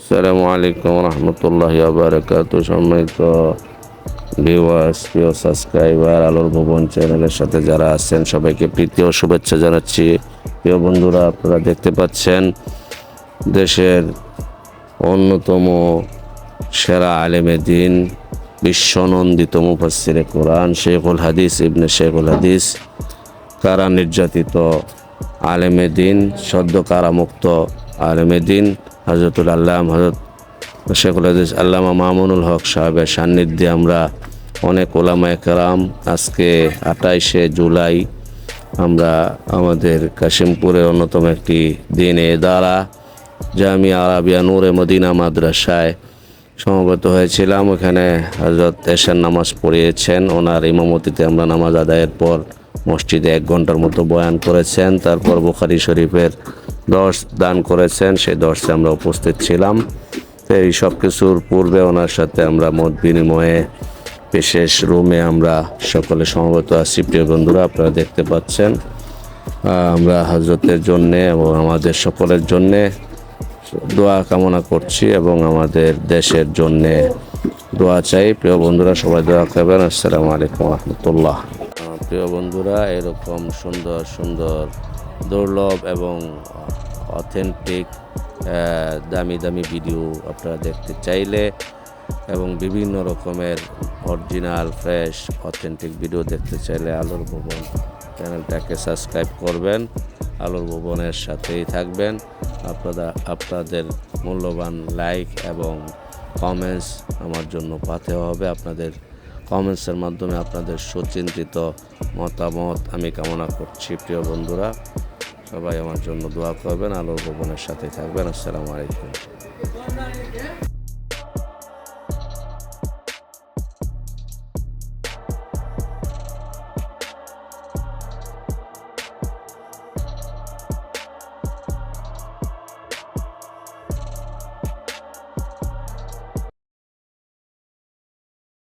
আসসালামু আলাইকুম রহমতুল্লাহি ওয়া বারাকাতুহু। সম্মানিত ভিউয়ার্স, প্রিয় সাবস্ক্রাইবার, আলোর ভুবন চ্যানেলের সাথে যারা আছেন সবাইকে প্রীতি ও শুভেচ্ছা জানাচ্ছি। প্রিয় বন্ধুরা, আপনারা দেখতে পাচ্ছেন দেশের অন্যতম সেরা আলেমে দিন, বিশ্বনন্দিত মুফাসসিরে কোরআন শেখুল হাদিস ইবনে শেখুল হাদিস, কারা নির্যাতিত আলেমে দিন, সদ্য কারামুক্ত আলেমে দিন হযরতুল আল্লাম হযরত শেখুল হাদিস আল্লামা মামুনুল হক সাহেবের সান্নিধ্যে আমরা অনেক ওলামায়ে কেরাম আজকে 28শে জুলাই আমরা আমাদের কাশিমপুরের অন্যতম একটি দিনে ইদারা জামিয়া আরাবিয়া নূরে মদিনা মাদ্রাসায় সমবেত হয়েছিলাম। ওখানে হযরত এশার নামাজ পড়িয়েছেন, ওনার ইমামতিতে আমরা নামাজ আদায়ের পর মসজিদে 1 ঘন্টার মতো বয়ান করেছেন। তারপর বুখারী শরীফের দর্স দান করেছেন, সেই দর্সে আমরা উপস্থিত ছিলাম। তো এই সব কিছুর পূর্বে ওনার সাথে আমরা মত বিনিময়ে বিশেষ রুমে আমরা সকলে সমবেত আছি। প্রিয় বন্ধুরা, আপনারা দেখতে পাচ্ছেন আমরা হযরতের জন্যে এবং আমাদের সকলের জন্যে দোয়া কামনা করছি এবং আমাদের দেশের জন্যে দোয়া চাই। প্রিয় বন্ধুরা, সবাই দোয়া করবেন। আসসালামু আলাইকুম রহমতুল্লাহ। প্রিয় বন্ধুরা, এরকম সুন্দর সুন্দর দুর্লভ এবং অথেন্টিক দামি দামি ভিডিও আপনারা দেখতে চাইলে এবং বিভিন্ন রকমের অরিজিনাল ফ্রেশ অথেন্টিক ভিডিও দেখতে চাইলে আলোর ভুবন চ্যানেলটাকে সাবস্ক্রাইব করবেন, আলোর ভুবনের সাথেই থাকবেন। আপনাদের মূল্যবান লাইক এবং কমেন্টস আমার জন্য পাতে হবে। আপনাদের কমেন্টসের মাধ্যমে আপনাদের সুচিন্তিত মতামত আমি কামনা করছি। প্রিয় বন্ধুরা, সবাই আমার জন্য দোয়া করবেন, আলোর ভুবনের সাথে থাকবেন। আসসালামু আলাইকুম।